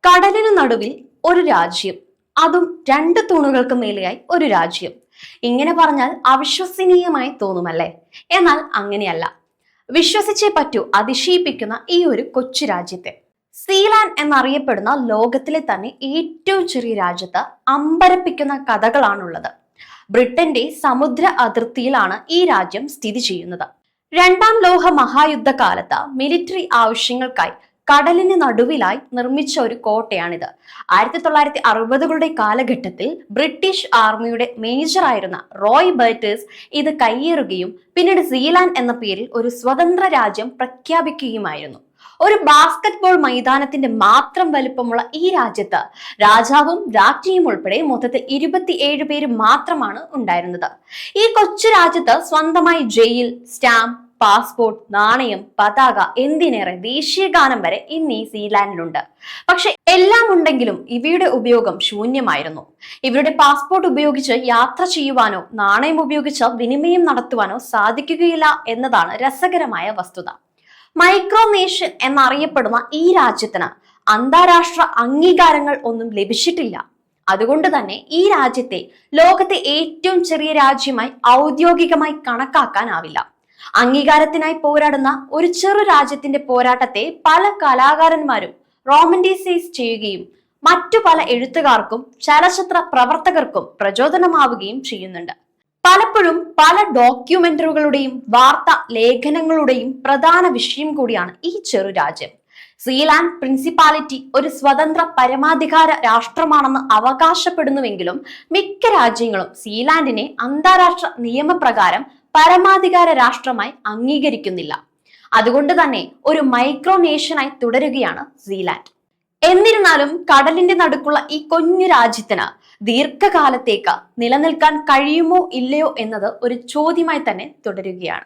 കടലിനു നടുവിൽ ഒരു രാജ്യം, അതും രണ്ട് തൂണുകൾക്ക് മേലെയായി ഒരു രാജ്യം. ഇങ്ങനെ പറഞ്ഞാൽ അവിശ്വസനീയമായി തോന്നുമല്ലേ? എന്നാൽ അങ്ങനെയല്ല. വിശ്വസിച്ചേ പറ്റൂ അതിശയിപ്പിക്കുന്ന ഈ ഒരു കൊച്ചു രാജ്യത്തെ. സീലാൻഡ് എന്നറിയപ്പെടുന്ന ലോകത്തിലെ തന്നെ ഏറ്റവും ചെറിയ രാജ്യത്ത് അമ്പരപ്പിക്കുന്ന കഥകളാണുള്ളത്. ബ്രിട്ടന്റെ സമുദ്ര അതിർത്തിയിലാണ് ഈ രാജ്യം സ്ഥിതി ചെയ്യുന്നത്. രണ്ടാം ലോക മഹായുദ്ധകാലത്ത് മിലിറ്ററി ആവശ്യങ്ങൾക്കായി കടലിന് നടുവിലായി നിർമ്മിച്ച ഒരു കോട്ടയാണിത്. 1960കളുടെ കാലഘട്ടത്തിൽ ബ്രിട്ടീഷ് ആർമിയുടെ മേജർ ആയിരുന്ന റോയ് ബർട്ടേഴ്സ് ഇത് കയ്യേറുകയും പിന്നീട് സീലാൻഡ് എന്ന പേരിൽ ഒരു സ്വതന്ത്ര രാജ്യം പ്രഖ്യാപിക്കുകയുമായിരുന്നു. ഒരു ബാസ്കറ്റ്ബോൾ മൈതാനത്തിന്റെ മാത്രം വലുപ്പമുള്ള ഈ രാജ്യത്ത് രാജാവും രാജ്ഞിയും ഉൾപ്പെടെ മൊത്തത്തിൽ 27 പേര് മാത്രമാണ് ഉണ്ടായിരുന്നത്. ഈ കൊച്ചു രാജ്യത്ത് സ്വന്തമായി ജയിൽ, സ്റ്റാമ്പ്, പാസ്പോർട്ട്, നാണയം, പതാക, എന്തിനേറെ ദേശീയ ഗാനം വരെ ഇന്ന് ഈ സീലാൻഡിലുണ്ട്. പക്ഷെ എല്ലാം ഉണ്ടെങ്കിലും ഇവയുടെ ഉപയോഗം ശൂന്യമായിരുന്നു. ഇവരുടെ പാസ്പോർട്ട് ഉപയോഗിച്ച് യാത്ര ചെയ്യുവാനോ നാണയം ഉപയോഗിച്ച് വിനിമയം നടത്തുവാനോ സാധിക്കുകയില്ല എന്നതാണ് രസകരമായ വസ്തുത. മൈക്രോനേഷ്യൻ എന്നറിയപ്പെടുന്ന ഈ രാജ്യത്തിന് അന്താരാഷ്ട്ര അംഗീകാരങ്ങൾ ഒന്നും ലഭിച്ചിട്ടില്ല. അതുകൊണ്ട് തന്നെ ഈ രാജ്യത്തെ ലോകത്തെ ഏറ്റവും ചെറിയ രാജ്യമായി ഔദ്യോഗികമായി കണക്കാക്കാനാവില്ല. അംഗീകാരത്തിനായി പോരാടുന്ന ഒരു ചെറു രാജ്യത്തിന്റെ പോരാട്ടത്തെ പല കലാകാരന്മാരും റോമന്റിസൈസ് ചെയ്യുകയും മറ്റു പല എഴുത്തുകാർക്കും ചലച്ചിത്ര പ്രവർത്തകർക്കും പ്രചോദനമാവുകയും ചെയ്യുന്നുണ്ട്. പലപ്പോഴും പല ഡോക്യുമെന്ററികളുടെയും വാർത്താ ലേഖനങ്ങളുടെയും പ്രധാന വിഷയം കൂടിയാണ് ഈ ചെറു രാജ്യം. സീലാൻഡ് പ്രിൻസിപ്പാലിറ്റി ഒരു സ്വതന്ത്ര പരമാധികാര രാഷ്ട്രമാണെന്ന് അവകാശപ്പെടുന്നുവെങ്കിലും മിക്ക രാജ്യങ്ങളും സീലാൻഡിനെ അന്താരാഷ്ട്ര നിയമപ്രകാരം പരമാധികാര രാഷ്ട്രമായി അംഗീകരിക്കുന്നില്ല. അതുകൊണ്ട് തന്നെ ഒരു മൈക്രോനേഷ്യനായി തുടരുകയാണ് സീലാൻഡ്. എന്നിരുന്നാലും കടലിന്റെ നടുക്കുള്ള ഈ കുഞ്ഞു രാജ്യത്തിന് ദീർഘകാലത്തേക്ക് നിലനിൽക്കാൻ കഴിയുമോ ഇല്ലയോ എന്നത് ഒരു ചോദ്യമായി തന്നെ തുടരുകയാണ്.